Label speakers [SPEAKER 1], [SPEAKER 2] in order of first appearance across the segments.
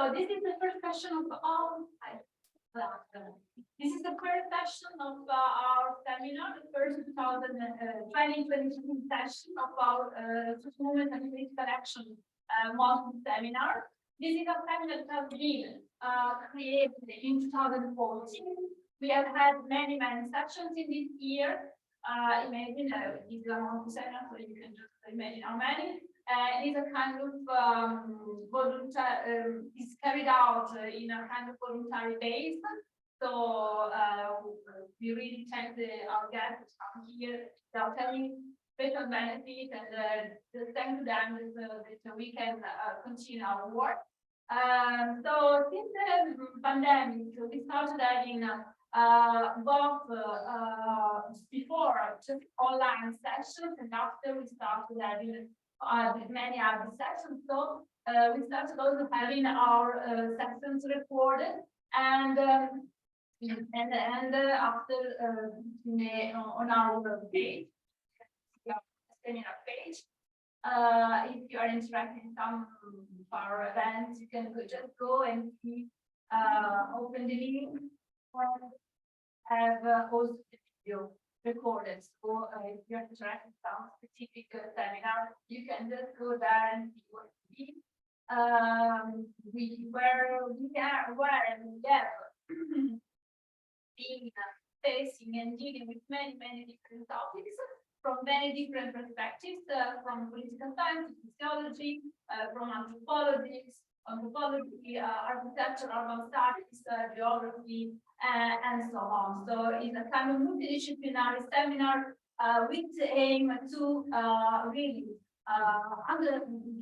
[SPEAKER 1] So this is the first session of this is the first session of our seminar, the first 2022 session of our social movement and political action module seminar. This is a seminar that has been created in 2014. We have had many sessions in this year. Imagine this is a monthly seminar, so you can just imagine how many. It's a kind of is carried out in a kind of voluntary base. So we really thank our guests to come here. They are telling special benefit, and just thank to them that we can continue our work. So since the pandemic, we started having both before just online sessions, and after we started having many other sessions. So we started also having our sessions recorded, and after on our page, seminar page. If you are interested in some of our events, you can just go and see, open the link, have also the video recorded. So if you're interested in some specific seminar, you can just go there and see what it is. Where we have been facing and dealing with many different topics from many different perspectives, from political science, sociology, from anthropology, architecture, urban studies, geography, and so on. So it's a kind of multidisciplinary seminar with the aim to really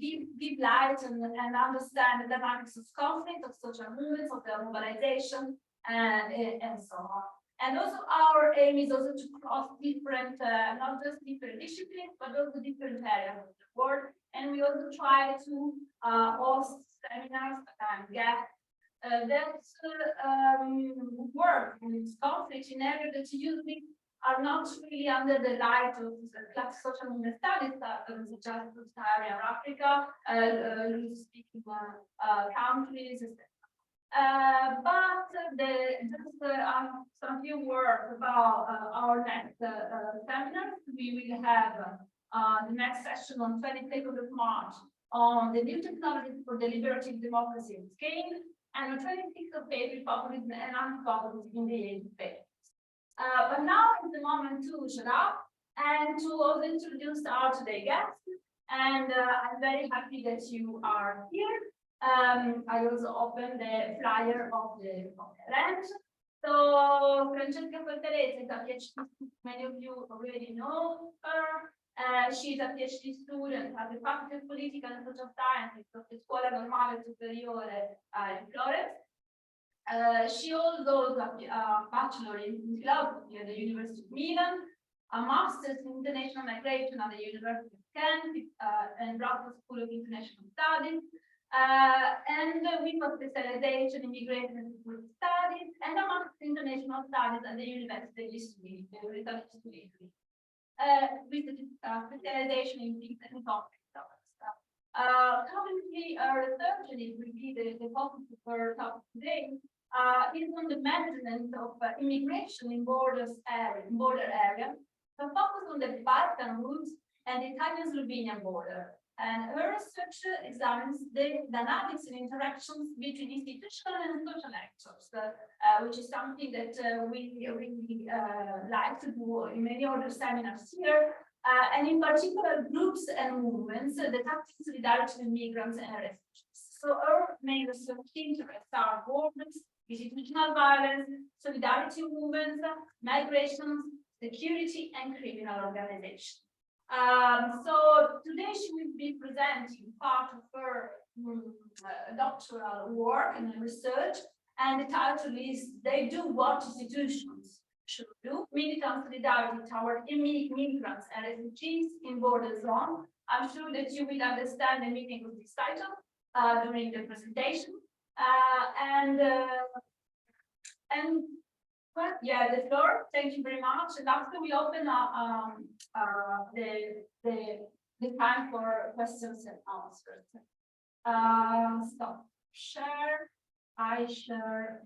[SPEAKER 1] give light and understand the dynamics of conflict, of social movements, of their mobilization, and so on. And also our aim is also to cross different, not just different disciplines, but also different areas of the world. And we also try to host seminars and guests that work in conflict in areas that usually are not really under the light of classic social movement studies, such as Sub-Saharan Africa, speaking countries, etc. But just some few words about our next seminar. We will have the next session on 22nd of March on the new technologies for deliberative democracy and scale, and on 26th of April, populism and anti-populism in the age of fake. But now is the moment to shut up and to also introduce our today guests. And I'm very happy that you are here. I also opened the flyer of the event. So Francesca Fortarezza is a PhD. Many of you already know her. She's a PhD student at the Faculty of Political and Social Sciences of the Scuola Normale Superiore in Florence. She also has a bachelor in philosophy at the University of Milan, a master's in international migration at the University of Kent and Brussels School of International Studies. And with a specialization in Migration and Refugees Studies, and a master's in International Studies at the University of Italy, with a specialization in peace and conflict studies. Currently, research, and it will be the focus of our topic today, is on the management of immigration in border areas, so focus on the Balkan routes and the Italian-Slovenian border. And her research examines the dynamics and interactions between institutional and social actors, which is something that we really like to do in many other seminars here, and in particular groups and movements that active solidarity with migrants and refugees. So our main research interests are borders, institutional violence, solidarity movements, migrations, security, and criminal organization. So today she will be presenting part of her doctoral work and research, and the title is "They Do What Institutions Should Do: Militant Solidarity Toward Migrants and Refugees in Border Zone." I'm sure that you will understand the meaning of this title during the presentation, well, yeah, the floor. Thank you very much. And after we open the time for questions and answers. So share. I share.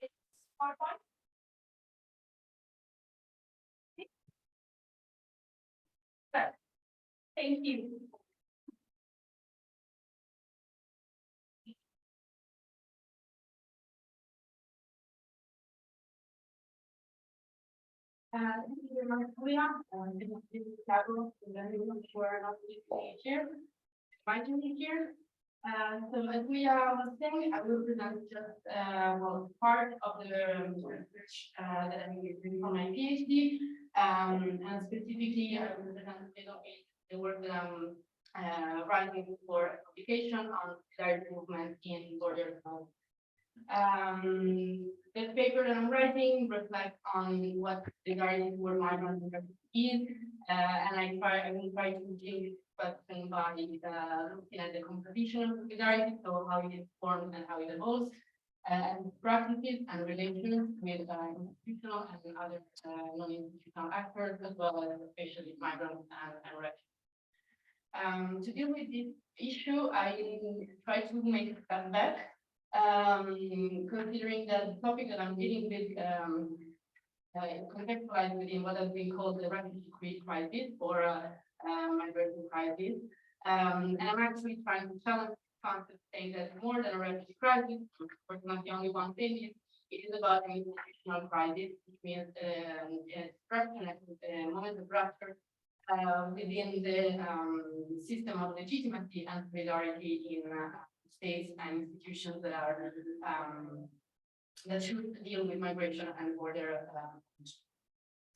[SPEAKER 1] It's PowerPoint. Thank you. Thank you very much, Guya. This is Tiago, we're not here. Inviting me here. So as we was saying, I will present just well, part of the research that I'm doing for my PhD, and specifically I will present a bit of the work that I'm writing for a publication on solidarity movement in border zones. The paper that I'm writing reflects on what solidarity for migrants and refugees, and I will try to deal with question by looking at the composition of solidarity, so how it is formed and how it evolves, and practices and relations with institutional and other non-institutional actors, as well as especially migrants and refugees. To deal with this issue, I try to make a step back, considering that the topic that I'm dealing with contextualized within what has been called the refugee crisis or migration crisis. And I'm actually trying to challenge the concept, saying that more than a refugee crisis, of course not the only one thing, it is about an institutional crisis, which means a structure, a moment of rupture within the system of legitimacy and solidarity in states and institutions that are that should deal with migration and border.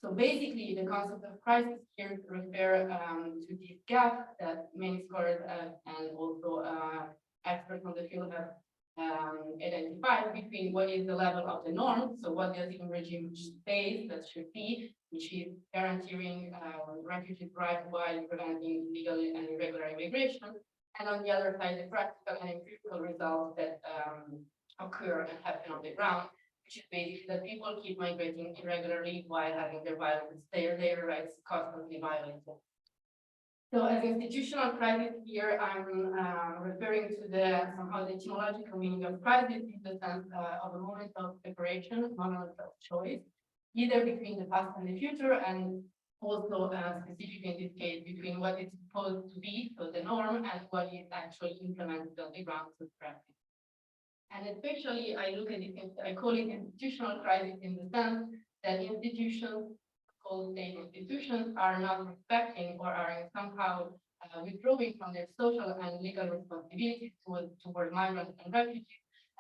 [SPEAKER 1] So basically, the concept of crisis here refer to this gap that many scholars and also experts on the field have identified between what is the level of the norm, so what does the regime say that should be, which is guaranteeing refugees' rights while preventing illegal and irregular immigration, and on the other side, the practical and empirical results that occur and happen on the ground, which is basically that people keep migrating irregularly while having their rights constantly violated. So as institutional crisis here, I'm referring to the somehow the etymological meaning of crisis in the sense of a moment of separation, a moment of choice, either between the past and the future, and also specifically in this case between what is supposed to be, so the norm, and what is actually implemented on the ground to practice. And especially I look at it, I call it institutional crisis in the sense that institutions, called state institutions, are not respecting or are somehow withdrawing from their social and legal responsibilities toward migrants and refugees.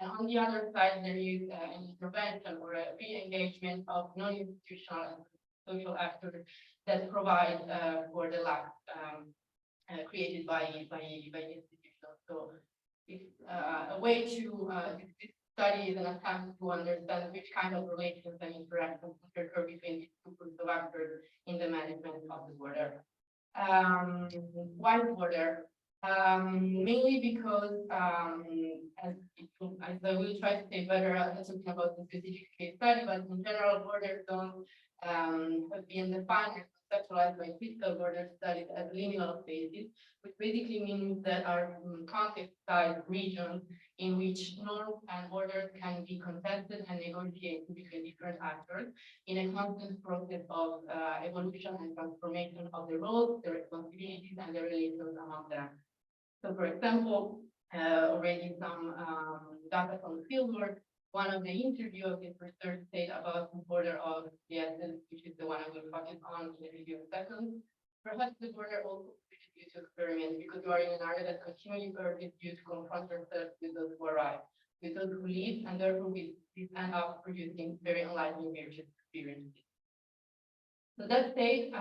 [SPEAKER 1] And on the other side, there is an intervention or a re-engagement of non-institutional and social actors that provide for the lack created by institutions. So it's a way to study is an attempt to understand which kind of relations and interactions occur between these two groups of actors in the management of the border. Why the border? Mainly because, as I will try to say better, talking about the specific case study, but in general, border zones have been defined and conceptualized by critical border studies as liminal spaces, which basically means that are context-sized regions in which norms and orders can be contested and negotiated between different actors in a constant process of evolution and transformation of the roles, the responsibilities, and the relations among them. So, for example, already some data from the fieldwork. One of the interview of this research said about the border of CIES, which is the one I will focus on in a few seconds. Perhaps the border also pushes you to experiment because you are in an area that continually urges you to confront yourself with those who arrive, with those who leave, and therefore we end up producing very enlightening experiences. So that said,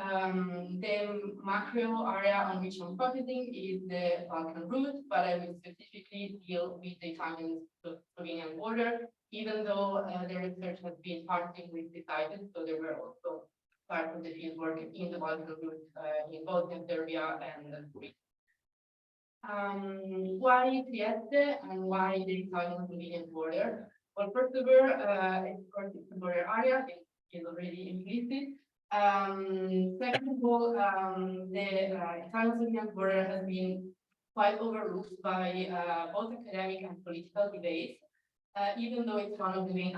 [SPEAKER 1] the macro area on which I'm focusing is the Balkan route, but I will specifically deal with the Italian-Slovenian border, even though the research has been partly decided, so there were also part of the field work in the Balkan route in both in Serbia and Greece. Why Trieste and why the Italian-Slovenian border?
[SPEAKER 2] Well, first of all, of course, it's a border area. It is already implicit. Second of all, the Italian-Serbian border has been quite overlooked by both academic and political debates, even though it's one of the main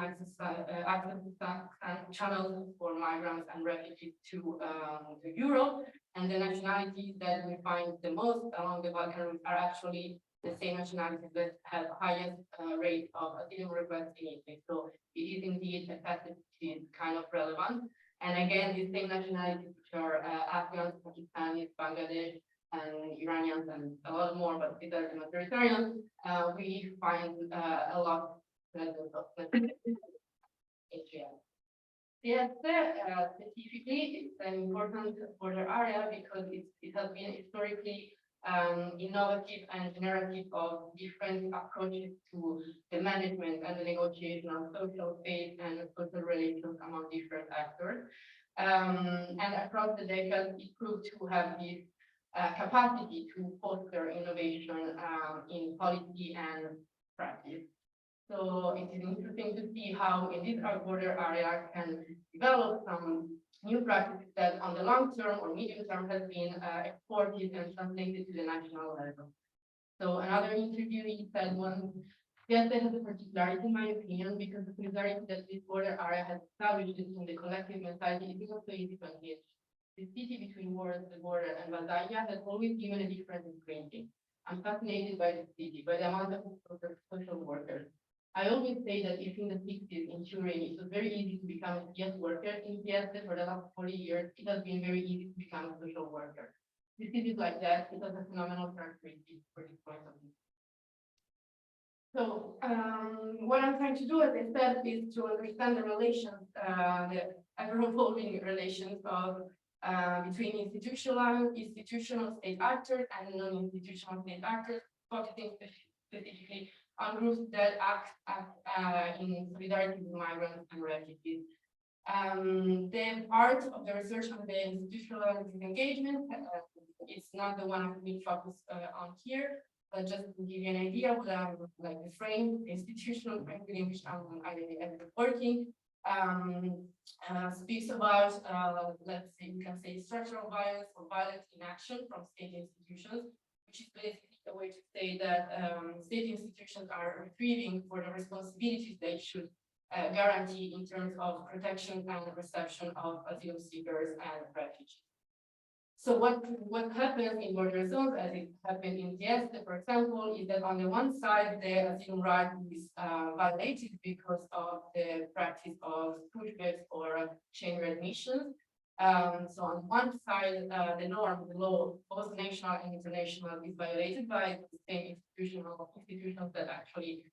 [SPEAKER 2] channels for migrants and refugees to Europe, and the nationalities that we find the most along the Balkan route are actually the same nationalities that have highest rate of asylum requests in Italy. So it is indeed a fact that is kind of relevant. And again, these same nationalities, which are Afghans, Pakistanis, Bangladesh, and Iranians, and a lot more, but these are the Mediterranean, we find a lot presence of Asia. Yes, specifically, it's an important border area because it has been historically innovative and generative of different approaches to the management and the negotiation of social space and social relations among different actors. And across the decades, it proved to have this capacity to foster innovation in policy and practice. So it is interesting to see how in this border area can develop some new practices that on the long term or medium term has been exported and translated to the national level. So another interview he said yes, there has a particularity in my opinion, because the solidarity that this border area has established in the collective mentality is not so easy to engage. The city between the border and Valdaia has always given a different imprinting. I'm fascinated by the city, by the amount of social workers. I always say that if in the 60s in Turin, it was very easy to become a CIES worker. In CIES, for the last 40 years, it has been very easy to become a social worker. The cities like that, it has a phenomenal characteristic for this point of view. So, what I'm trying to do, as I said, is to understand the relations, the ever-evolving relations of between institutional state actors and non-institutional state actors, focusing specifically on groups that act in solidarity with migrants and refugees. The part of the research on the institutional engagement is not the one we focus on here, but just to give you an idea of like the frame, the institutional frame within which I'm working, speaks about, let's say, we can say structural violence or violence in action from state institutions, which is basically a way to say that state institutions are retrieving for the responsibilities they should guarantee in terms of protection and reception of asylum seekers and refugees. So what happens in border zones, as it happened in CIES-Iscte, for example, is that on the one side, the asylum right is violated because of the practice of pushbacks or chain readmissions. So on one side, the norm, the law, both national and international, is violated by the same institutions that actually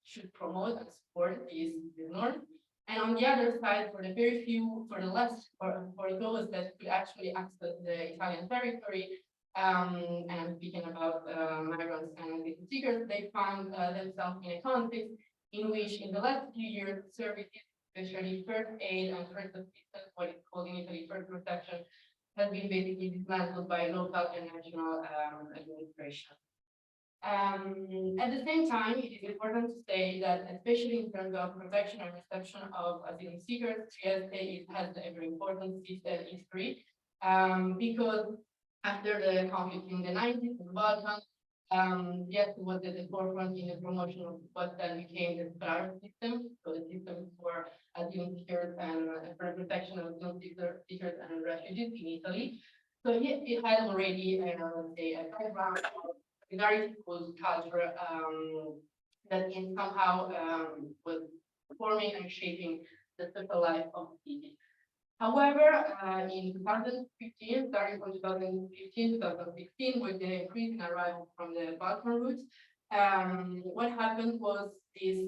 [SPEAKER 2] should promote and support these norms. And on the other side, for the very few, for the less, for those that could actually access the Italian territory, and I'm speaking about migrants and asylum seekers, they found themselves in a context in which, in the last few years, services, especially first aid and first assistance, what is called in Italy first protection, has been basically dismantled by local and national administration. At the same time, it is important to say that, especially in terms of protection and reception of asylum seekers, CIES-Iscte has a very important history, because after the conflict in the 90s in the Balkans, yes, it was at the forefront in the promotion of what then became the Superiore system, so the system for asylum seekers and for protection of asylum seekers and refugees in Italy. So it had already a background of solidarity culture that in somehow was forming and shaping the social life of the city. However, in 2015, starting from 2015, 2016, with the increase in arrival from the Balkan route, what happened was this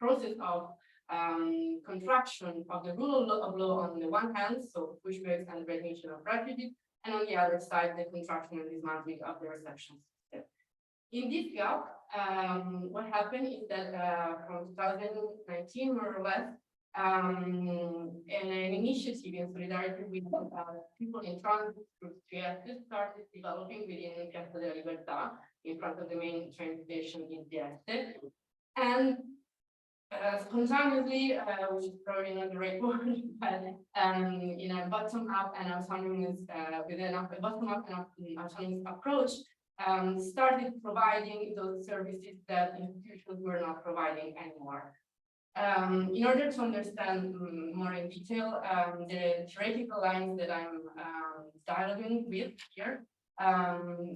[SPEAKER 2] process of contraction of the rule of law on the one hand, so pushbacks and readmission of refugees, and on the other side, the contraction and dismantling of the reception system. In this gap, what happened is that from 2019, more or less, an initiative in solidarity with people in transit through CIES-Iscte started developing within Piazza della Libertà, in front of the main train station in Trieste. And spontaneously, which is probably not the right word, but in a bottom-up and autonomous, within a bottom-up and autonomous approach, started providing those services that institutions were not providing anymore. In order to understand more in detail the theoretical lines that I'm dialoguing with here,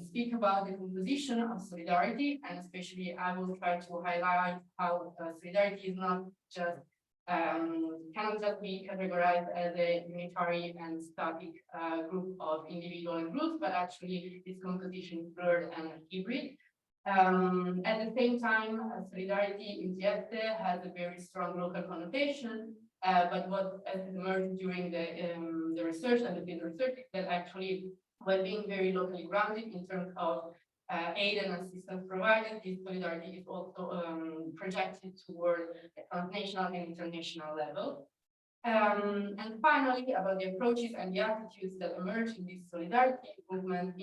[SPEAKER 2] speak about the composition of solidarity, and especially I will try to highlight how solidarity is not just cannot just be categorized as a unitary and static group of individual and groups, but actually this composition is fluid and hybrid. At the same time, solidarity in CIES-Iscte has a very strong local connotation, but what has emerged during the research and the field research is that actually, while being very locally grounded in terms of aid and assistance provided, this solidarity is also projected toward a transnational and international level. And finally, about the approaches and the attitudes that emerge in this solidarity movement,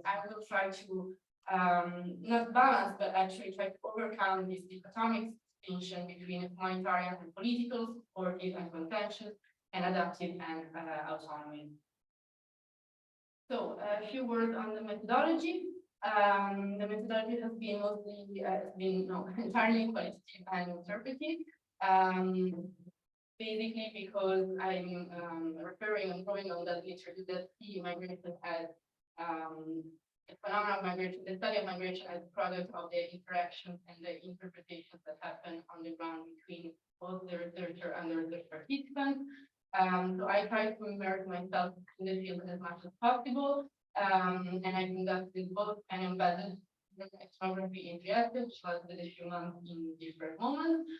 [SPEAKER 2] I will try to not balance, but actually try to overcome this dichotomic distinction between humanitarian and political, supportive and contentious, and adaptive and autonomy. So a few words on the methodology. The methodology has been mostly entirely qualitative and interpretive. Basically because I'm referring and drawing on that literature that the migration has the phenomenon of migration, the study of migration as a product of the interactions and the interpretations that happen on the ground between both the researcher and the research participants. So I try to immerse myself in the field as much as possible, and I conducted both an embedded ethnography in CIES-Iscte, which lasted a few months in different moments,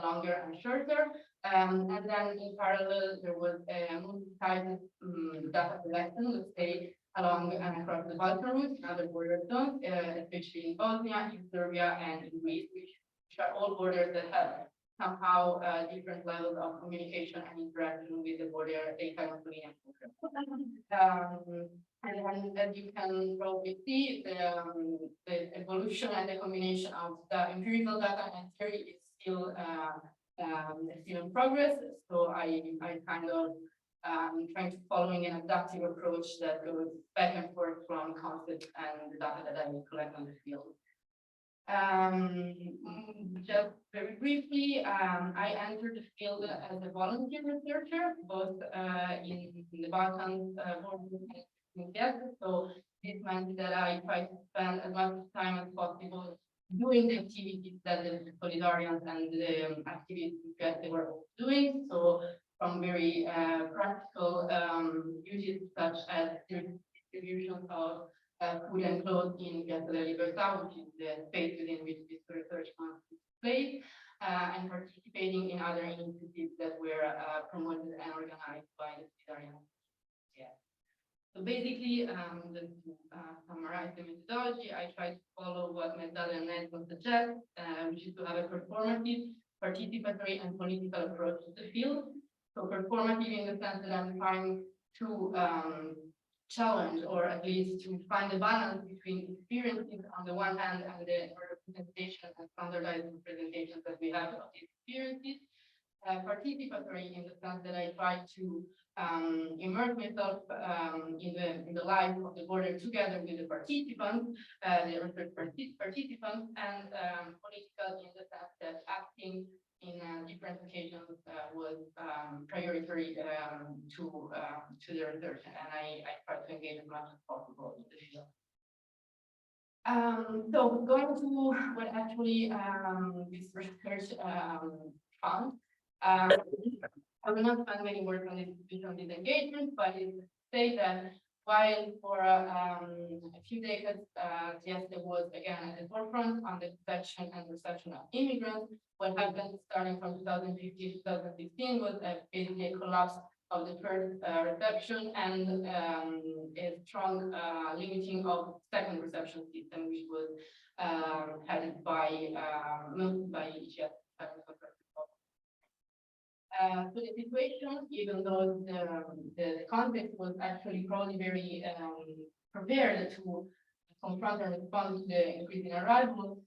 [SPEAKER 2] longer and shorter. And then in parallel, there was a multi-sided data collection, let's say, along and across the Balkan route, and other border zones, especially in Bosnia, in Serbia, and in Greece, which are all borders that have somehow different levels of communication and interaction with the border data and Slovenian border. And then, as you can probably see, the evolution and the combination of the empirical data and theory is still in progress. So I kind of trying to following an adaptive approach that goes back and forth from concepts and the data that I collect on the field. Just very briefly, I entered the field as a volunteer researcher, both in the Balkans and so this meant that I tried to spend as much time as possible doing the activities that the Solidarians and the activities that they were doing. So from very practical duties such as distribution of food and clothes in Piazza della Libertà, which is the space within which this research takes place, and participating in other initiatives that were promoted and organized by the Solidarians. Yeah. So basically, to summarize the methodology, I try to follow what Mezzadeh and Nelson suggest, which is to have a performative, participatory, and political approach to the field. So performative in the sense that I'm trying to challenge, or at least to find a balance between experiences on the one hand and the representation and standardized representations that we have of these experiences. Participatory in the sense that I try to immerse myself in the life of the border together with the participants, the research participants, and political in the sense that acting in different occasions was priority to the research, and I try to engage as much as possible in the field. So going to what actually this research found. I will not spend many words on this engagement, but it is to say that while for a few decades, CIES-Iscte was again at the forefront on the detection and reception of immigrants, what happened starting from 2015 to 2016 was basically a collapse of the first reception and a strong limiting of second reception system, which was headed by CIES-Iscte. So the situation, even though the context was actually probably very prepared to confront and respond to the increasing arrival,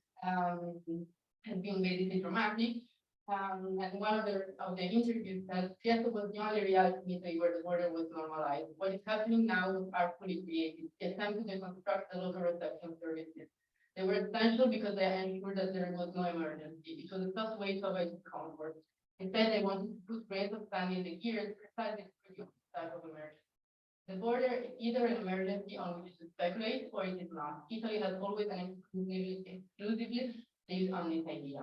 [SPEAKER 2] has been basically dramatic. And one of the interviews said Tiago was the only reality in Italy where the border was normalized. What is happening now are fully created. The attempt to construct the local reception services. They were essential because they ensured that there was no emergency. It was a tough way to avoid discomfort. Instead, they wanted to put grains of sand in the gears precisely to produce this type of emergency. The border is either an emergency on which to speculate or it is not. Italy has always and exclusively lived on this idea.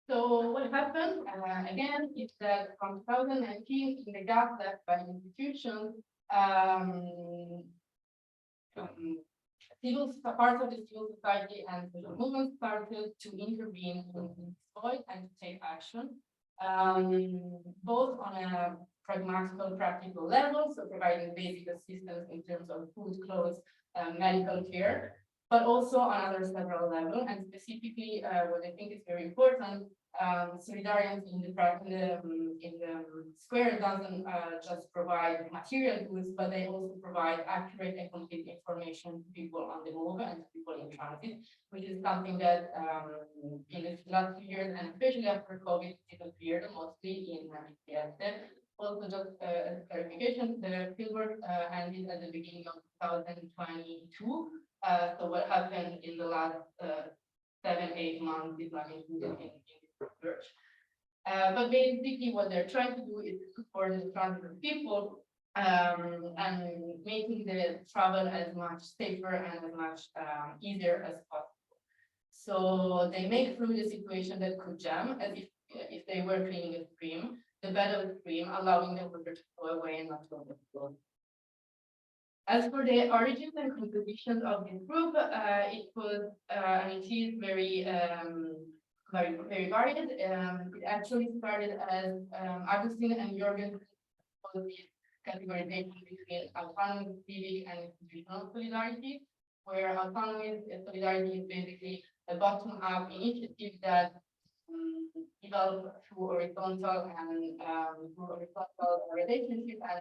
[SPEAKER 2] So what happened, again, is that from 2019, in the gap left by institutions, parts of the civil society and social movements started to intervene in this void and to take action, both on a pragmatical, practical level, so providing basic assistance in terms of food, clothes, medical care, but also on other several levels, and specifically, what I think is very important, solidarity in the square doesn't just provide material goods, but they also provide accurate and complete information to people on the move and to people in transit, which is something that in the last few years, and especially after COVID, disappeared mostly in CIES-Iscte. Also, just as a clarification, the fieldwork ended at the beginning of 2022. So what happened in the last 7-8 months is not included in research. But basically what they're trying to do is to support the transit of people and making the travel as much safer and as much easier as possible. So they make through the situation that could jam as if they were cleaning a stream, the bed of the stream, allowing the water to flow away and not to overflow. As for the origins and composition of this group, it was and it is very very varied. It actually started as Agustin and Jorgen categorization between autonomous, civic, and institutional solidarity, where autonomous solidarity is basically a bottom-up initiative that developed through horizontal and relationship and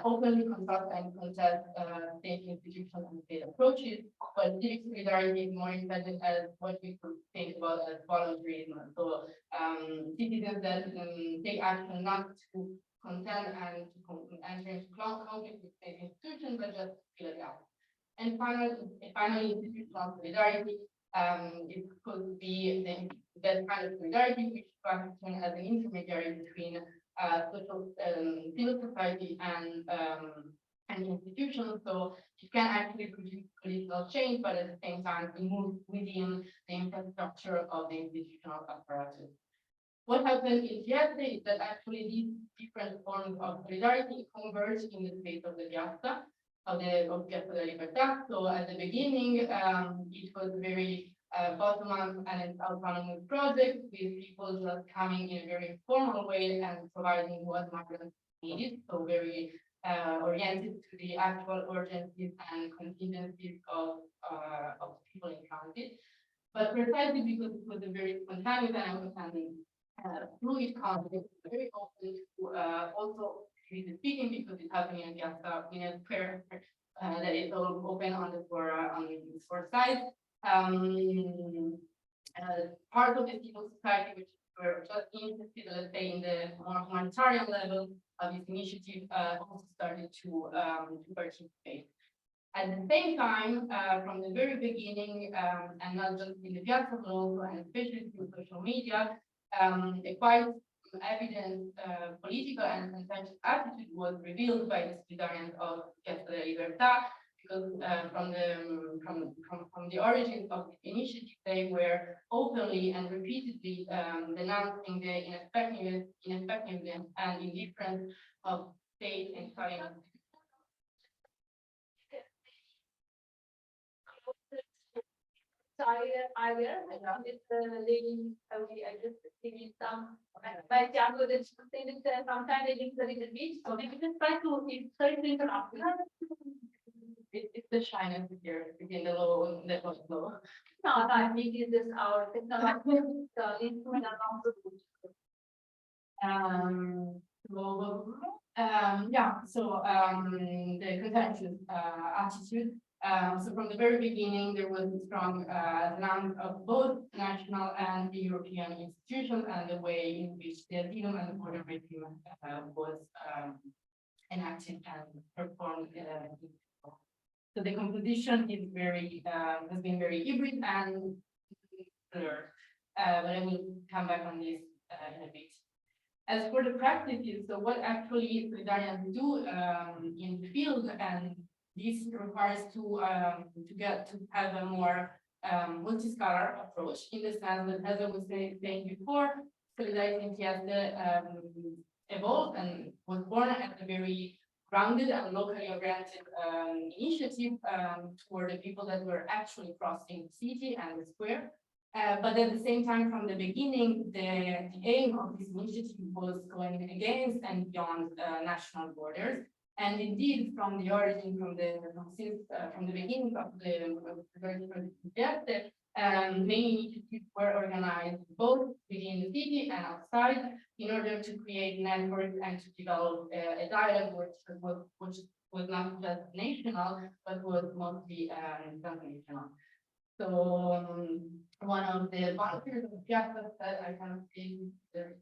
[SPEAKER 2] openly consult and contest state institutions and state approaches, but civic solidarity is more intended as what we could think about as voluntarism. So citizens that take action not to contend and to enter into conflict with state institutions, but just fill it out. And finally, institutional solidarity. It could be that kind of solidarity which functions as an intermediary between civil society and institutions, so it can actually produce political change, but at the same time move within the infrastructure of the institutional apparatus. What happened in CIES-Iscte is that actually these different forms of solidarity converge in the space of the piazza, of Piazza della Libertà. So at the beginning, it was very bottom-up and an autonomous project with people just coming in a very formal way and providing what migrants needed. So very oriented to the actual urgencies and contingencies of people in transit. But precisely because it was a very spontaneous and fluid conflict, very open to also speaking because it's happening in Piazza in a square that is all open on the four sides. Part of the civil society, which were just interested, let's say, in the more humanitarian level of this initiative, also started to participate. At the same time, from the very beginning, and not just in the piazza, but also and especially through social media, a quite evident political and contentious attitude was revealed by the citizens of Piazza della Libertà, because from the origins of the initiative, they were openly and repeatedly denouncing the ineffectiveness and indifference of state and Italian.
[SPEAKER 1] So I with the lady, I just thinking some by Tiago that she said that sometimes they think a little bit. So we just try to sorry to interrupt.
[SPEAKER 2] It's the shyness here between the low and the low.
[SPEAKER 1] No, I think this is our technological instrument and also good.
[SPEAKER 2] Yeah, so the contentious attitude So from the very beginning, there was a strong demand of both national and European institutions and the way in which the asylum and the border regime was enacted and performed. So the composition is very has been very hybrid and blurred. But I will come back on this in a bit. As for the practices, so what actually Solidarians do in the field, and this requires to have a more multi-scalar approach in the sense that, as I was saying before, Solidarity in CIES-Iscte evolved and was born as a very grounded and locally oriented initiative toward the people that were actually crossing the city and the square. But at the same time, from the beginning, the aim of this initiative was going against and beyond national borders. And indeed, from the origin, from the beginning of the project, many initiatives were organized both within the city and outside in order to create networks and to develop a dialogue which was not just national, but was mostly transnational. So one of the volunteers of Piazza said, I cannot see the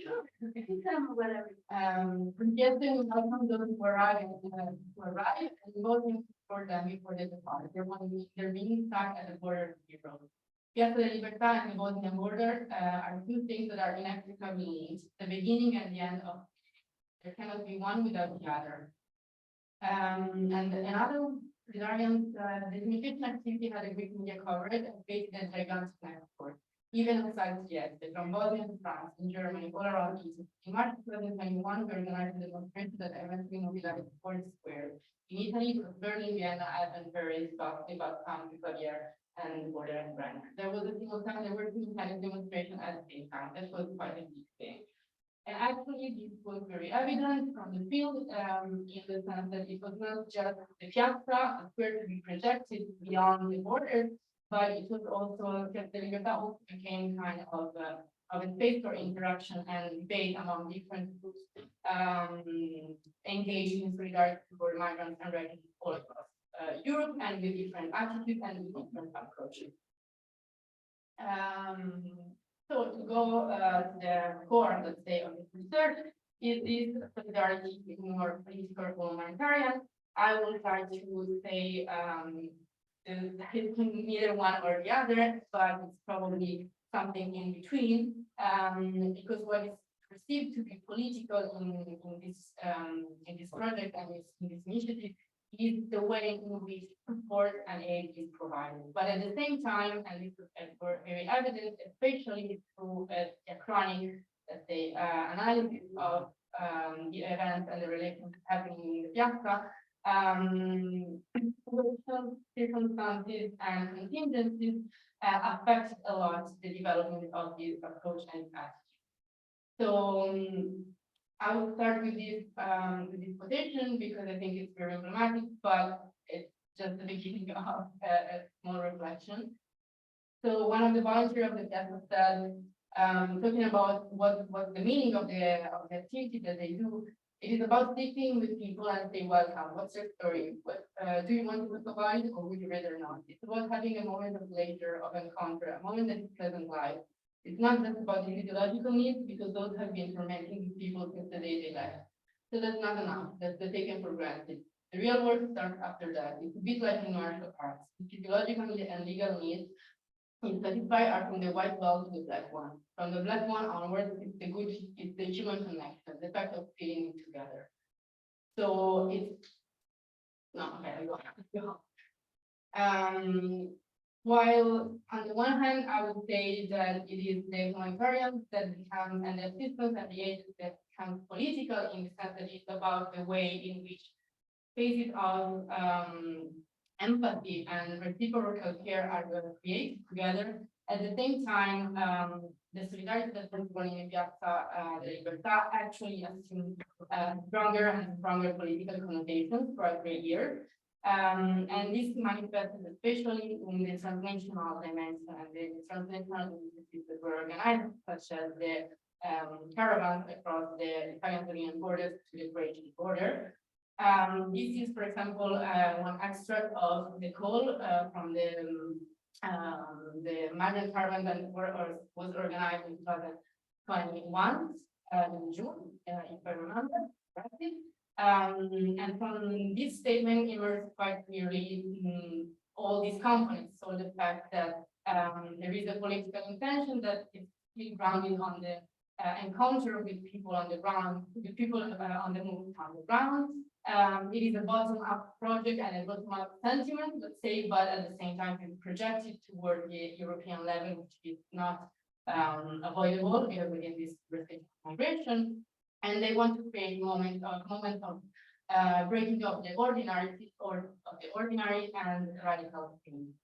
[SPEAKER 2] sure. Francesca will welcome those who arrive and voting for them before they depart. They're being stuck at the border of Europe. Piazza della Libertà and the Bosnian border are two things that are inextricably linked. The beginning and the end of there cannot be one without the other. And another Solidarians, the communication activity had a great media coverage and faced a gigantic network. Even outside CIES-Iscte, from Bosnia to France, in Germany, all around Egypt. In March 2021, we organized a demonstration that eventually mobilized 40 squares. In Italy, it was Berlin, Vienna, Athens, Paris, about Baviera, and border and Brenner. There was a single time there were two kind of demonstrations at the same time. That was quite a big thing. And actually, this was very evident from the field in the sense that it was not just the piazza, the square to be projected beyond the borders, but it was also Piazza della Libertà also became kind of a space for interaction and debate among different groups engaged in solidarity for migrants and refugees all across Europe and with different attitudes and with different approaches. So to go to the core, let's say, of this research, is this solidarity is more political or humanitarian. I will try to say it's neither one or the other, but it's probably something in between, because what is perceived to be political in this project and in this initiative is the way in which support and aid is provided. But at the same time, and this is very evident, especially through a chronic, let's say, analysis of the events and the relations happening in the piazza, circumstances and contingencies affect a lot the development of this approach and attitude. So I will start with this quotation because I think it's very emblematic, but it's just the beginning of a small reflection. So one of the volunteers of the piazza said, talking about what the meaning of the activity that they do, it is about sitting with people and say, welcome, what's your story? What do you want to provide or would you rather not? It's about having a moment of leisure, of encounter, a moment that is pleasant life. It's not just about the physiological needs, because those have been tormenting people since the day they left. So that's not enough. That's taken for granted. The real work starts after that. It's a bit like in martial arts. The physiological and legal needs in satisfied are from the white belt to the black one. From the black one onwards, it's the human connection, the fact of feeling together. So it's while on the one hand, I would say that it is the humanitarian that become and the assistance and the aid that becomes political in the sense that it's about the way in which phases of empathy and reciprocal care are going to create together. At the same time, the solidarity that was born in Piazza della Libertà actually assumed stronger and stronger political connotations throughout the year. And this manifested especially in the transnational dimension and the transnational initiatives that were organized, such as the caravans across the Italian-Slovenian borders to the Croatian border. This is, for example, one extract of the call from the migrant caravan that was organized in 2021 in June, if I remember correctly. And from this statement emerged quite clearly all these components. So the fact that there is a political intention that is still grounded on the encounter with people on the ground, with people on the move on the ground. It is a bottom-up project and a bottom-up sentiment, let's say, but at the same time, it's projected toward the European level, which is not avoidable within this migration. And they want to create moment of breaking up the ordinary or of the ordinary and radical change.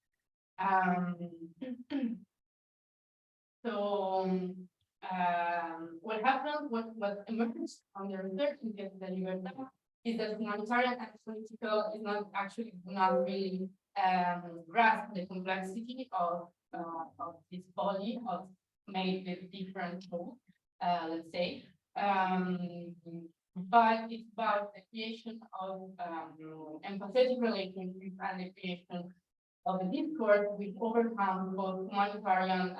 [SPEAKER 2] What happened, what emerged from the research in the Libertad is that humanitarian and political is not really grasp the complexity of this body of made with different tools, let's say. But it's about the creation of empathetic relationships and the creation of a discourse which overcomes both humanitarian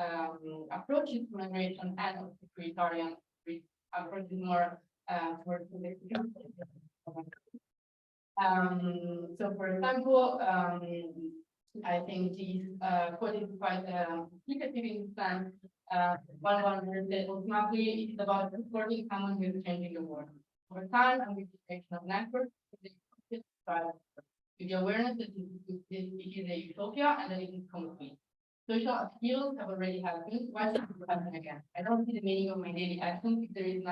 [SPEAKER 2] approaches to migration and authoritarian approaches more towards the so for example, I think this quote is quite explicative in this sense. One said ultimately it's about supporting someone who is changing the world. Over time and with the creation of networks, with the awareness that it is a utopia and that it is complete. Social appeals have already happened. Why should it happen again? I don't see the meaning of my daily actions if there is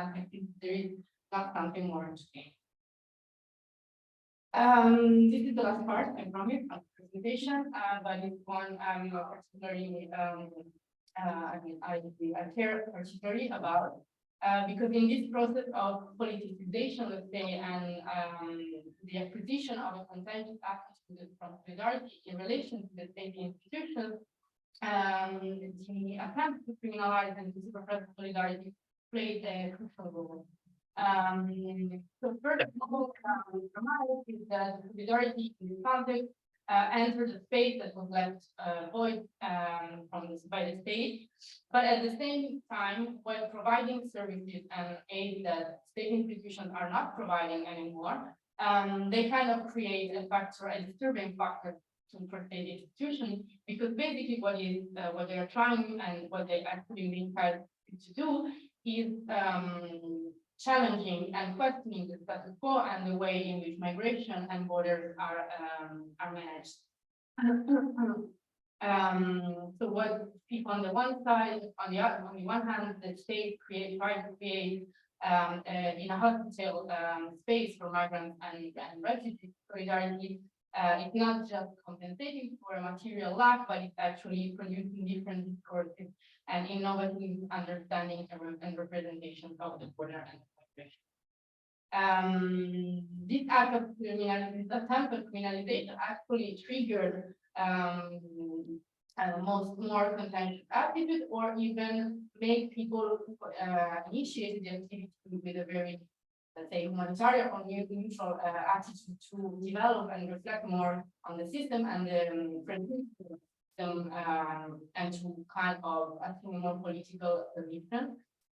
[SPEAKER 2] not something more to change. This is the last part, I promise, of the presentation, but it's one I'm particularly, I care particularly about, because in this process of politicization, let's say, and the acquisition of a consensus attitude from solidarity in relation to the state institutions, the attempt to criminalize and to suppress solidarity played a crucial role. So first of all, Normale is that solidarity in this context entered a space that was left void by the state, but at the same time, while providing services and aid that state institutions are not providing anymore, they kind of create a disturbing factor for state institutions, because basically what they are trying and what they actually being tried to do is challenging and questioning the status quo and the way in which migration and borders are managed. So what people on the one side, on the one hand, the state tries to create in a hospital space for migrants and refugees solidarity. It's not just compensating for a material lack, but it's actually producing different discourses and innovative understanding and representations of the border and migration. This act of criminalization, this attempt of criminalization actually triggered more contentious attitude, or even make people initiate the activity with a very, let's say, humanitarian or neutral attitude to develop and reflect more on the system and the system and to kind of assume more political position.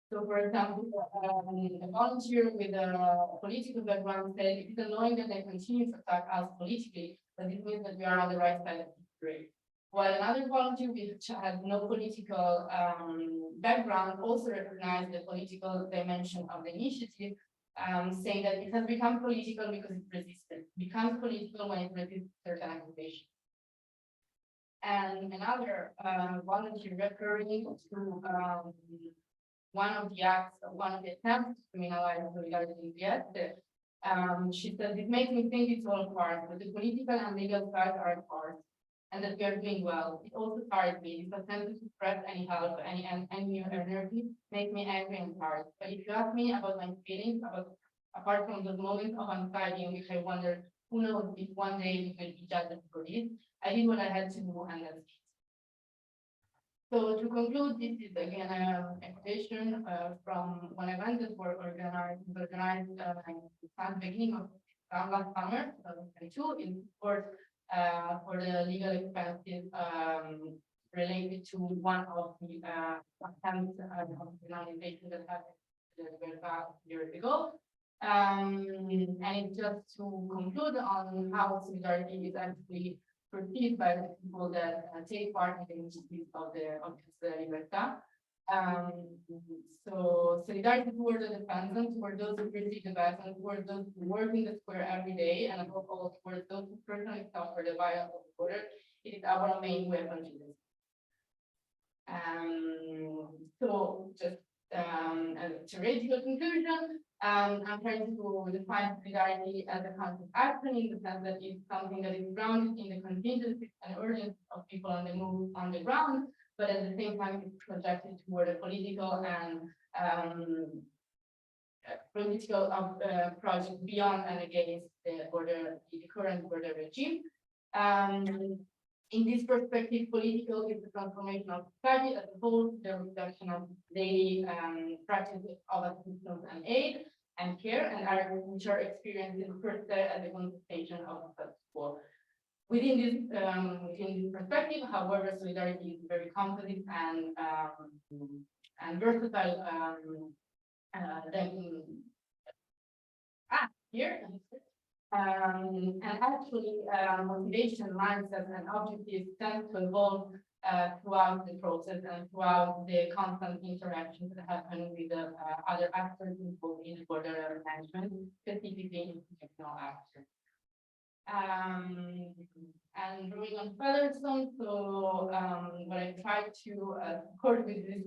[SPEAKER 2] So, for example, a volunteer with a political background said, "It is annoying that they continue to attack us politically, but this means that we are on the right side of history." While another volunteer which had no political background also recognized the political dimension of the initiative, saying that it has become political because it resisted. It becomes political when it resists certain accusations. And another volunteer referring to one of the acts, one of the attempts to criminalize solidarity in CIES-Iscte, she said, "It makes me think it's all part, but the political and legal sides are part, and that we are doing well. It also tired me. This attempt to suppress any help, any new energy, make me angry and tired. But if you ask me about my feelings, apart from those moments of anxiety in which I wonder, who knows if one day we will be judged for this, I did what I had to do, and that's it." So to conclude, this is again a quotation from one event that was organized at the beginning of last summer, 2022, in support for the legal expenses related to one of the attempts of criminalization that happened years ago. And just to conclude on how solidarity is actually perceived by the people that take part in the initiatives of this Libertà. So solidarity toward the dependent, toward those who receive the violence, toward those who work in the square every day, and above all, toward those who personally suffer the violence of the border, it is our main weapon to this. So just a theoretical conclusion, I'm trying to define solidarity as a kind of action in the sense that it's something that is grounded in the contingencies and urgency of people on the move on the ground, but at the same time it's projected toward a political and project beyond and against the current border regime. In this perspective, political is the transformation of society as a whole, the reduction of daily practice of assistance and aid and care, and which are experienced in the first step at the consultation of the status quo. Within this perspective, however, solidarity is very composite and versatile. And actually, motivation, mindset, and objectives tend to evolve throughout the process and throughout the constant interactions that happen with the other actors involved in border management, specifically international actors. And drawing on Featherstone, so what I tried to support with this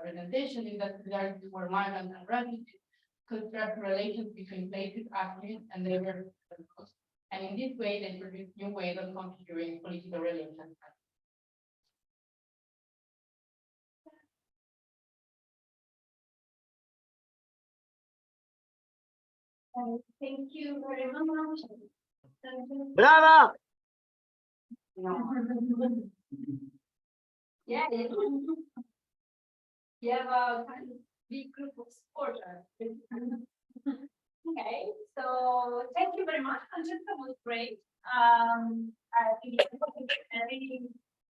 [SPEAKER 2] presentation is that solidarity for migrants and refugees construct relations between places, activities, and labor. And in this way, they produce new ways of configuring political relations.
[SPEAKER 1] Thank you very much.
[SPEAKER 3] Brava!
[SPEAKER 1] Yeah, you have a kind of big group of supporters. Okay, so thank you very much. Francesca was great. I think I really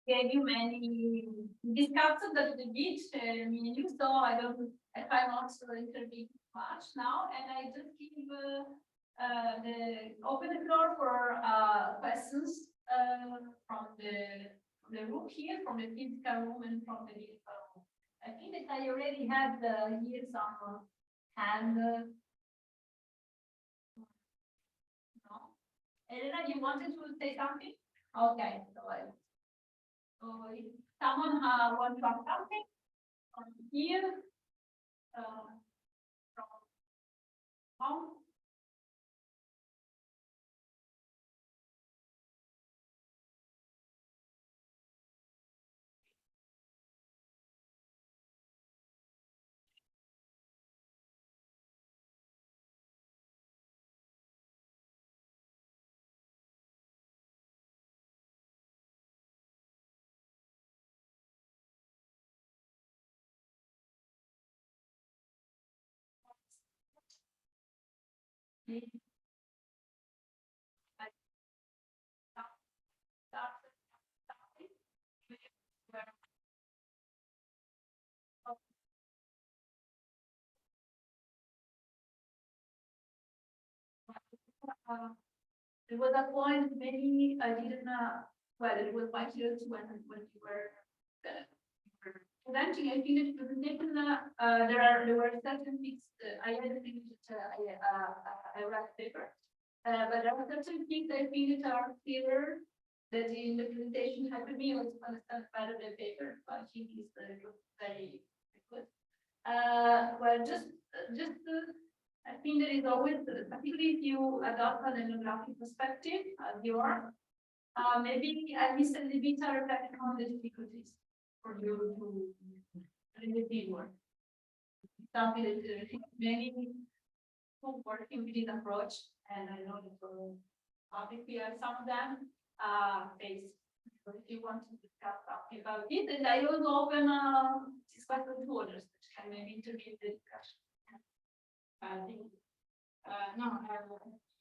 [SPEAKER 1] gave you many discussed at the beach, me and you, so I try not to intervene much now, and I just give open the floor for questions from the room here, from the physical room and from the digital room. I think that I already had here some hand. No, Elena, you wanted to say something? Okay, so if someone wants to ask something from here, from home. There was a point maybe I didn't well, it was my years when you were presenting. I think that presentation there were certain things I had to think that I write paper, but there are certain things I think that are clearer that in the presentation had to be also understand better the paper. So I think it's very good. Well, just I think there is always, particularly if you adopt an ethnographic perspective, as you are, maybe I missed a little bit reflecting on the difficulties for you to really be work. Something that many who working with this approach, and I know that obviously some of them face. So if you want to discuss something about it, and I will open discussion to others which can maybe intervene in the discussion.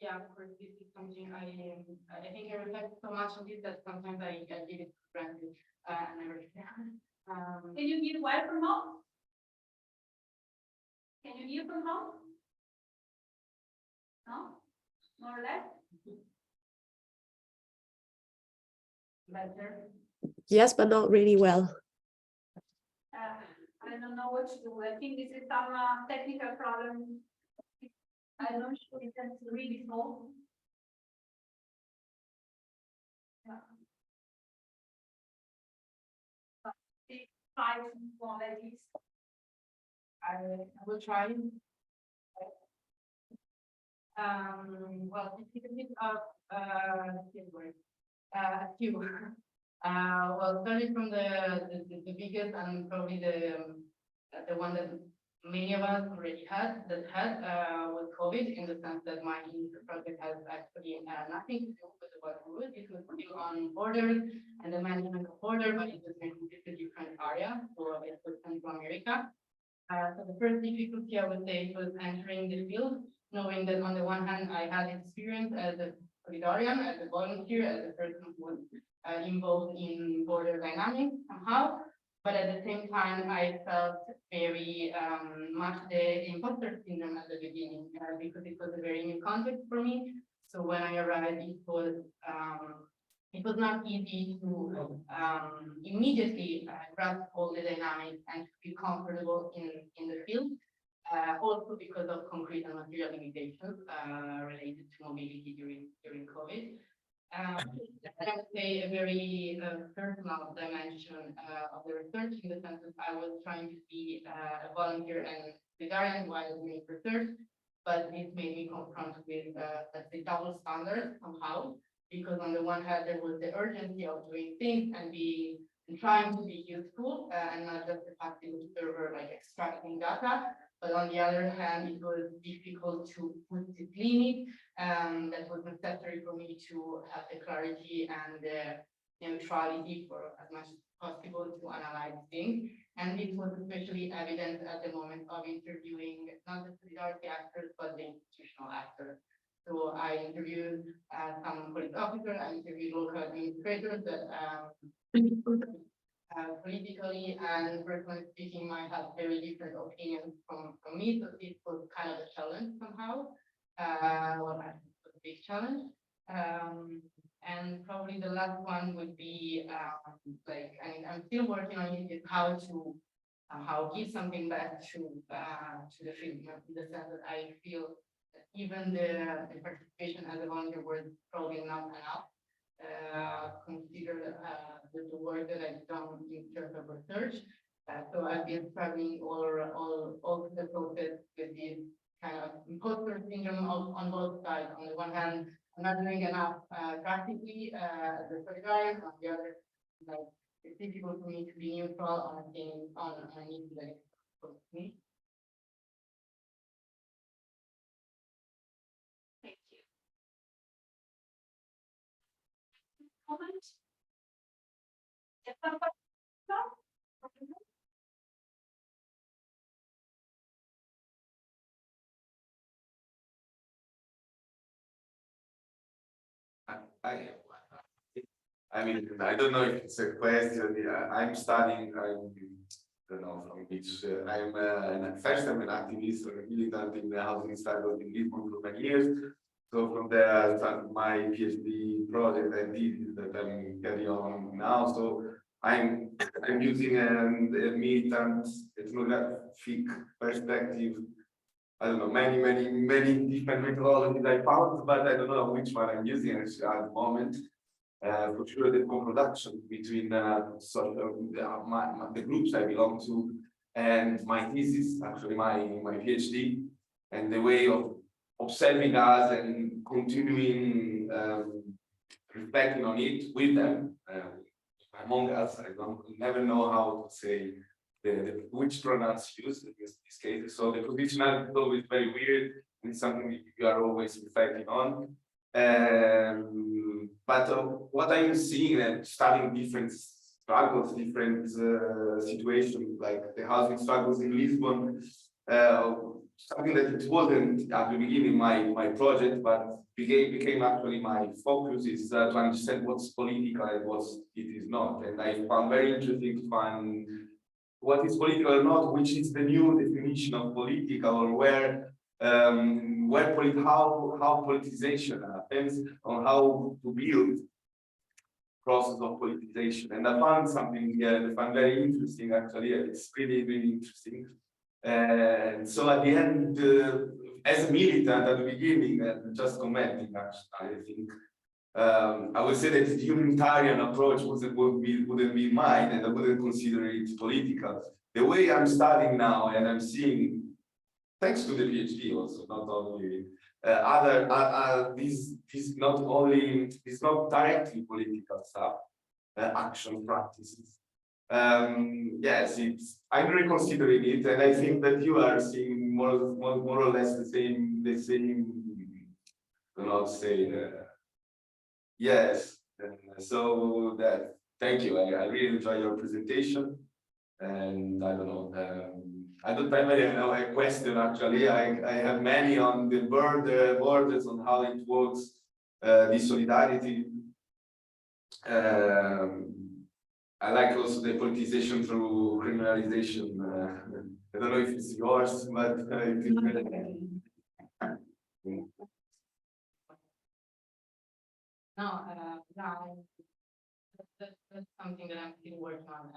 [SPEAKER 2] Yeah, of course, this is something I think I reflect so much on this that sometimes I give it for granted and never.
[SPEAKER 1] Can you hear well from home? Can you hear from home? No? More or less?
[SPEAKER 2] Better.
[SPEAKER 4] Yes, but not really well.
[SPEAKER 1] I don't know what to do. I think this is some technical problem. I'm not sure if that's really solved. Yeah. But try to go like this.
[SPEAKER 2] I will try. Well, it's a bit of a few. Well, starting from the biggest and probably the one that many of us already had was COVID, in the sense that my project has actually nothing to do with what we would. It was still on borders and the management of border, but it was in a completely different area. So it was Central America. So the first difficulty I would say was entering the field, knowing that on the one hand I had experience as a solidarian, as a volunteer, as a person who was involved in border dynamics somehow, but at the same time I felt very much the imposter syndrome at the beginning because it was a very new context for me. So when I arrived, it was not easy to immediately grasp all the dynamics and to feel comfortable in the field. Also because of concrete and material limitations related to mobility during COVID. I would say a very personal dimension of the research, in the sense that I was trying to be a volunteer and solidarian while doing research, but this made me confront with let's say double standards somehow, because on the one hand there was the urgency of doing things and trying to be useful and not just a passive observer like extracting data. But on the other hand, it was difficult to put this limit that was necessary for me to have the clarity and the neutrality for as much as possible to analyze things. And this was especially evident at the moment of interviewing not the solidarity actors, but the institutional actors. So I interviewed some police officers, I interviewed local administrators that politically and personally speaking might have very different opinions from me. So this was kind of a challenge somehow. Well, I think it was a big challenge. And probably the last one would be like, I'm still working on it, is how to give something back to the field, in the sense that I feel that even the participation as a volunteer was probably not enough. Consider the work that I've done in terms of research. So I've been struggling all the process with this kind of imposter syndrome on both sides. On the one hand, I'm not doing enough practically as a solidarian. On the other, like, it's difficult for me to be neutral on a thing on an issue that is close to me.
[SPEAKER 1] Thank you. Comment? Yes,
[SPEAKER 5] I mean, I don't know if it's a question. I'm studying. I don't know from which. First, I'm an activist or a militant in the housing struggle in Lisbon for many years. So from there, I started my PhD project and thesis that I'm carrying on now. So I'm using a militant ethnographic perspective. I don't know, many different methodologies I found, but I don't know which one I'm using at the moment. For sure, the co-production between the groups I belong to and my thesis, actually my PhD, and the way of observing us and continuing reflecting on it with them, among us. I never know how to say which pronouns used in this case. So the positionality is always very weird, and it's something you are always reflecting on. But what I'm seeing and studying different struggles, different situations, like the housing struggles in Lisbon, something that it wasn't at the beginning my project, but became actually my focus is to understand what's political and what it is not. And I found very interesting to find what is political or not, which is the new definition of political, or how politicization happens, on how to build process of politicization. And I found something I found very interesting, actually. It's really, really interesting. And so at the end, as a militant at the beginning, and just commenting, actually, I think, I would say that the humanitarian approach wouldn't be mine, and I wouldn't consider it political. The way I'm studying now, and I'm seeing, thanks to the PhD also, not only this not directly political stuff, action practices. Yes, I'm reconsidering it, and I think that you are seeing more or less the same. Do not say. Yes, so that. Thank you. I really enjoy your presentation, and I don't know. I don't have a question actually. I have many on the borders on how it works. This solidarity. I like also the politicization through criminalization. I don't know if it's yours, but I think.
[SPEAKER 2] No, that's something that I'm still working on.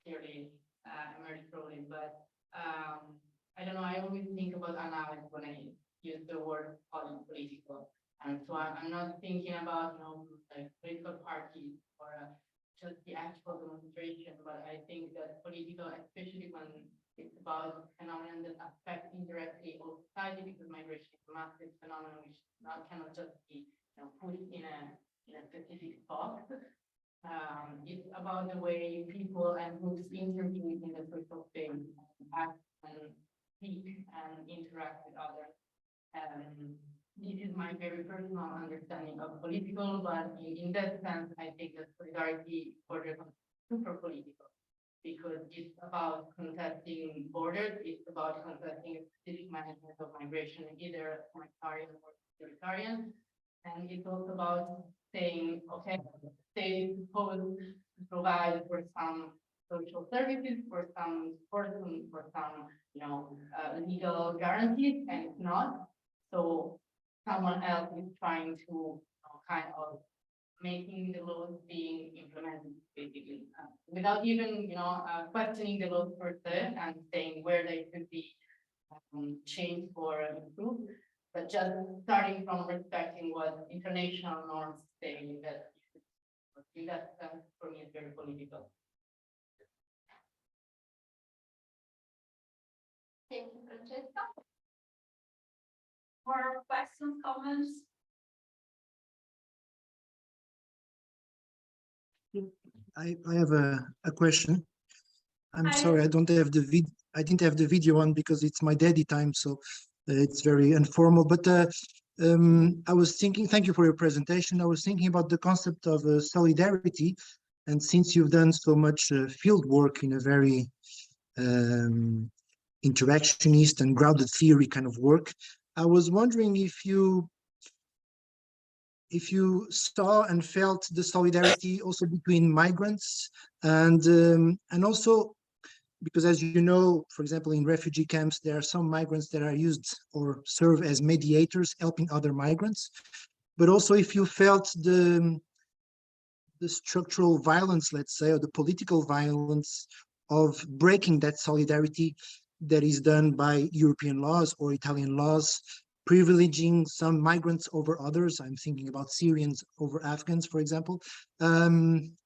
[SPEAKER 2] Clearly, I'm early probably, but I don't know. I always think about analysis when I use the word political, and so I'm not thinking about like political parties or just the actual demonstration, but I think that political, especially when it's about phenomena that affect indirectly all society, because migration is a massive phenomenon which cannot just be put in a specific spot. It's about the way people and groups intervene in the social space, act and speak and interact with others. This is my very personal understanding of political, but in that sense, I think that solidarity is super political, because it's about contesting borders, it's about contesting a specific management of migration, either humanitarian or authoritarian. And it's also about saying, okay, state is supposed to provide for some social services, for some person, for some, legal guarantees, and it's not. So someone else is trying to kind of making the laws being implemented, basically, without even, questioning the laws per se and saying where they could be changed or improved, but just starting from respecting what international norms say that in that sense, for me, it's very political.
[SPEAKER 1] Thank you, Francesca. More questions, comments?
[SPEAKER 6] I have a question. I'm
[SPEAKER 1] Hi.
[SPEAKER 6] sorry, I didn't have the video on because it's my daddy time, so it's very informal. But I was thinking, thank you for your presentation. I was thinking about the concept of solidarity, and since you've done so much field work in a very interactionist and grounded theory kind of work, I was wondering if you saw and felt the solidarity also between migrants and also because, as you know, for example, in refugee camps, there are some migrants that are used or serve as mediators, helping other migrants. But also if you felt the structural violence, let's say, or the political violence of breaking that solidarity that is done by European laws or Italian laws, privileging some migrants over others. I'm thinking about Syrians over Afghans, for example,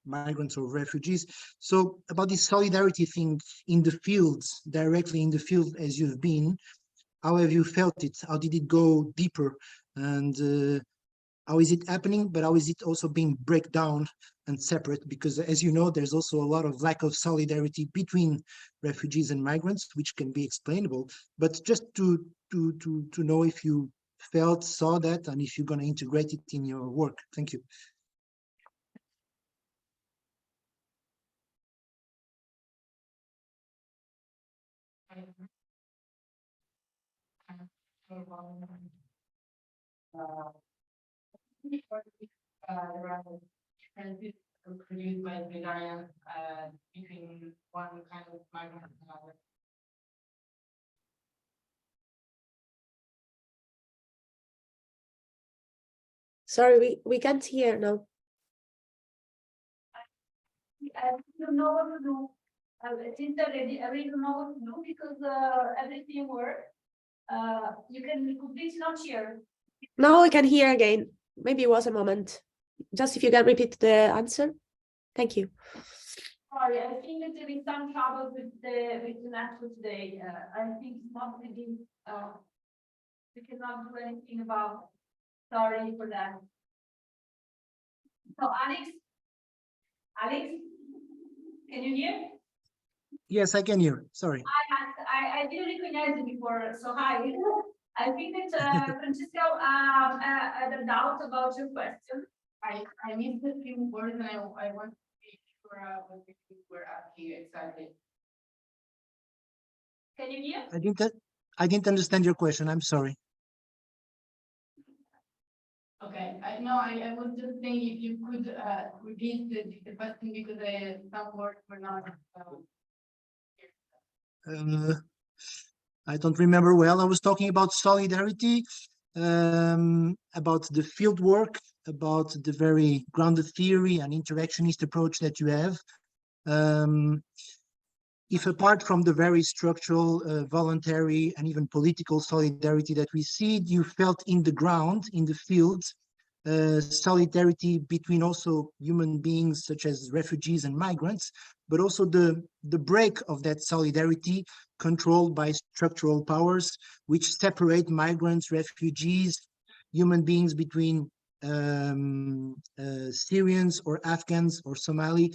[SPEAKER 6] migrants or refugees. So about this solidarity thing in the fields, directly in the field as you've been, how have you felt it? How did it go deeper? And how is it happening? But how is it also being breakdown and separate? Because as you know, there's also a lot of lack of solidarity between refugees and migrants, which can be explainable. But just to know if you saw that, and if you're going to integrate it in your work. Thank you.
[SPEAKER 2] There are differences produced by Bulgarians between one kind of migrant and another.
[SPEAKER 4] Sorry, we can't hear now.
[SPEAKER 1] I don't know what to do. Since I really don't know what to do because everything works. You could please not hear.
[SPEAKER 4] Now we can hear again. Maybe it was a moment. Just if you can repeat the answer. Thank you.
[SPEAKER 1] Sorry, I think that there is some trouble with the network today. I think it's not really, we cannot do anything about it. Sorry for that. So Alex, can you hear?
[SPEAKER 6] Yes, I can hear. Sorry.
[SPEAKER 1] I didn't recognize you before, so hi. I think that Francesca had a doubt about your question.
[SPEAKER 2] I missed a few words and I want to be sure what you were asking exactly.
[SPEAKER 1] Can you hear?
[SPEAKER 6] I didn't understand your question. I'm sorry.
[SPEAKER 2] Okay, I was just saying if you could repeat the question because some words were not.
[SPEAKER 6] I don't remember well. I was talking about solidarity, about the field work, about the very grounded theory and interactionist approach that you have. If apart from the very structural, voluntary, and even political solidarity that we see, you felt in the ground, in the field, solidarity between also human beings such as refugees and migrants, but also the break of that solidarity controlled by structural powers which separate migrants, refugees, human beings between Syrians or Afghans or Somali.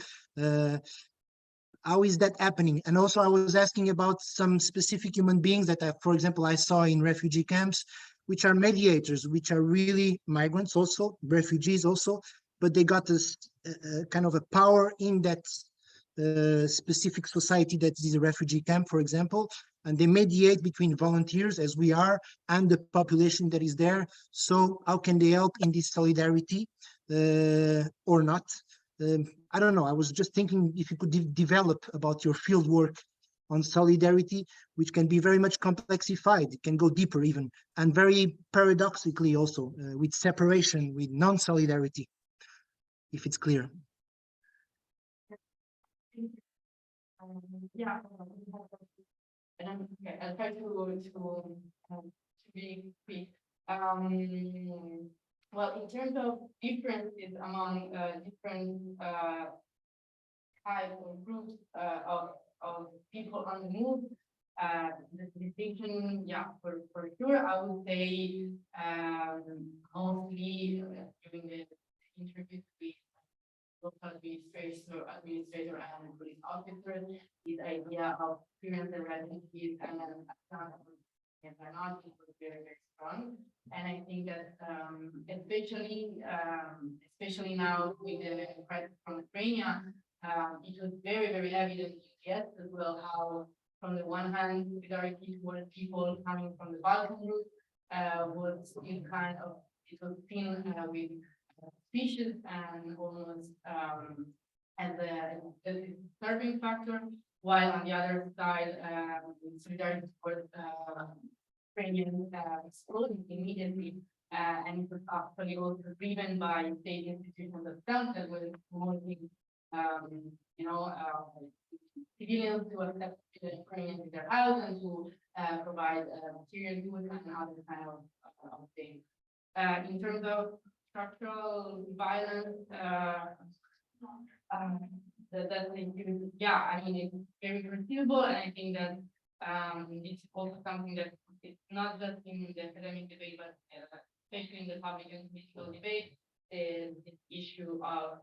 [SPEAKER 6] How is that happening? And also I was asking about some specific human beings that, for example, I saw in refugee camps, which are mediators, which are really migrants also, refugees also, but they got this kind of a power in that specific society that is a refugee camp, for example, and they mediate between volunteers as we are and the population that is there. So how can they help in this solidarity or not? I don't know. I was just thinking if you could develop about your field work on solidarity, which can be very much complexified. It can go deeper even, and very paradoxically also with separation, with non-solidarity, if it's clear.
[SPEAKER 2] Yeah. Okay, I'll try to be quick. Well, in terms of differences among different types or groups of people on the move, the distinction, yeah, for sure, I would say mostly during the interviews with local administrator and police officers, this idea of Syrians and refugees and minority was very, very strong. And I think that especially now with the crisis from Ukraine, it was very, very evident yes as well how from the one hand solidarity towards people coming from the Balkan route was still kind of it was seen with suspicious and almost as a disturbing factor, while on the other side solidarity towards Ukrainians exploded immediately, and it was actually also driven by state institutions themselves that were promoting, civilians to accept the Ukrainians in their house and to provide material goods and other kind of things. In terms of structural violence, yeah, I mean, it's very perceivable, and I think that it's also something that it's not just in the academic debate, but especially in the public and political debate, is this issue of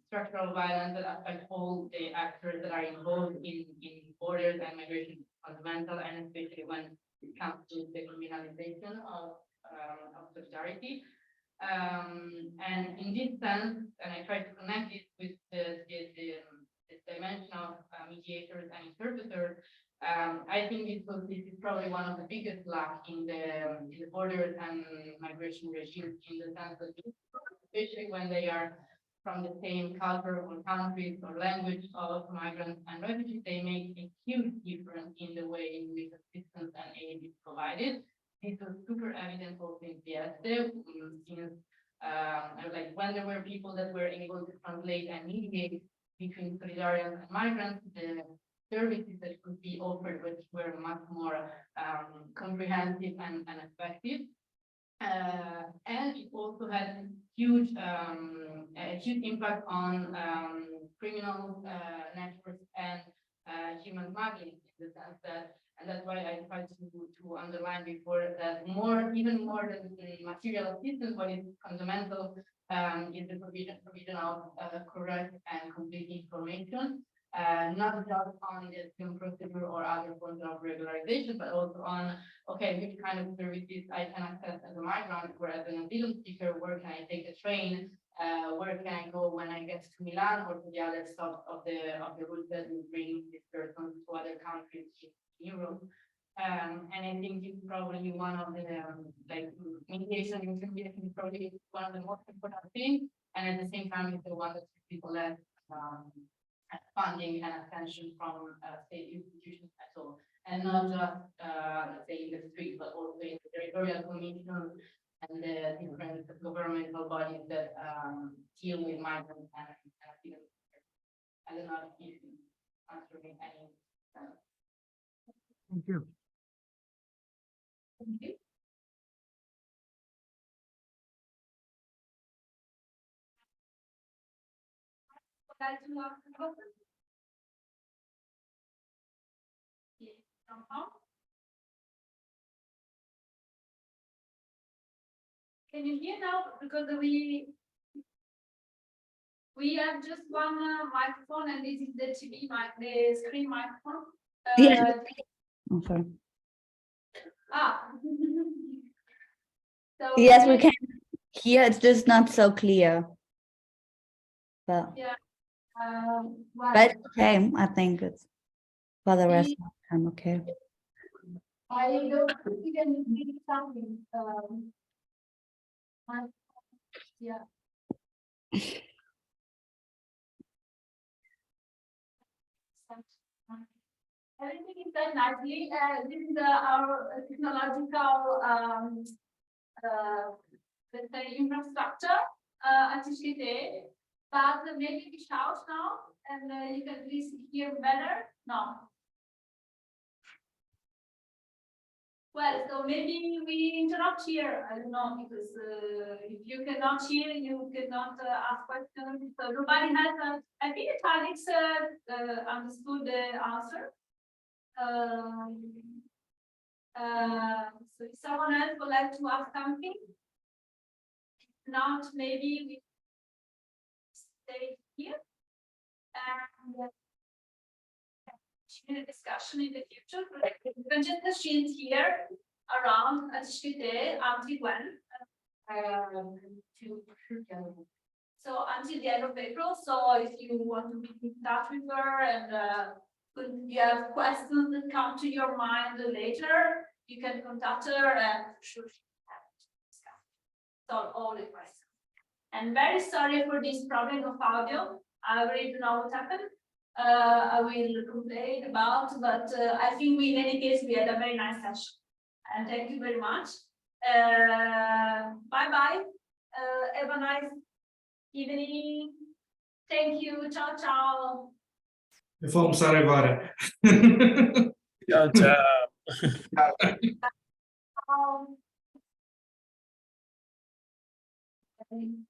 [SPEAKER 2] structural violence that affect all the actors that are involved in borders and migration fundamental, and especially when it comes to the criminalization of solidarity. And in this sense, and I try to connect it with this dimension of mediators and interpreters, I think this is probably one of the biggest lack in the borders and migration regime, in the sense that, especially when they are from the same culture or countries or language of migrants and refugees, they make a huge difference in the way in which assistance and aid is provided. This was super evident also in CIES-Iscte, since like when there were people that were able to translate and mediate between Solidarians and migrants, the services that could be offered were much more comprehensive and effective. And it also had a huge impact on criminal networks and human smuggling, in the sense that, and that's why I tried to underline before that even more than material assistance, what is fundamental is the provision of correct and complete information. Not just on the asylum procedure or other forms of regularization, but also on, okay, which kind of services I can access as a migrant, or as an asylum seeker, where can I take the train, where can I go when I get to Milan or to the other stops of the route that will bring this person to other countries in Europe. And I think it's probably one of the, like, mediation intermediation is probably one of the most important things, and at the same time, it's the one that people less funding and attention from state institutions at all, and not just let's say in the street, but also in the territorial commission and the different governmental bodies that deal with migrants and asylum. I don't know if you answering any.
[SPEAKER 6] Thank you.
[SPEAKER 1] Thank you. Would like to ask a question? Yes, somehow. Can you hear now? Because we have just one microphone, and this is the TV mic, the screen microphone.
[SPEAKER 7] Yeah. Okay.
[SPEAKER 1] Ah. So
[SPEAKER 7] Yes, we can hear. It's just not so clear. But
[SPEAKER 1] well,
[SPEAKER 7] but it's okay. I think it's for the rest of the time. Okay.
[SPEAKER 1] I don't think we can read something. Yeah. Everything is done nicely. This is our technological, let's say, infrastructure at Iscte. But maybe we shout now, and you can please hear better. No. Well, so maybe we interrupt here. I don't know, because if you cannot hear, you cannot ask questions. So nobody has. I think Alex understood the answer. So if someone else would like to ask something, if not, maybe we stay here and continue the discussion in the future. Francesca, she is here around at Iscte until when? So until the end of April. So if you want to be in touch with her, and if you have questions that come to your mind later, you can contact her, and sure she can discuss. So all the questions. And very sorry for this problem of audio. I really don't know what happened. I will complain about, but I think in any case we had a very nice session. And thank you very much. Bye bye. Have a nice evening. Thank you. Ciao, ciao.
[SPEAKER 8] Eu vou almoçar agora.
[SPEAKER 3] Ciao, ciao.
[SPEAKER 1] Ciao.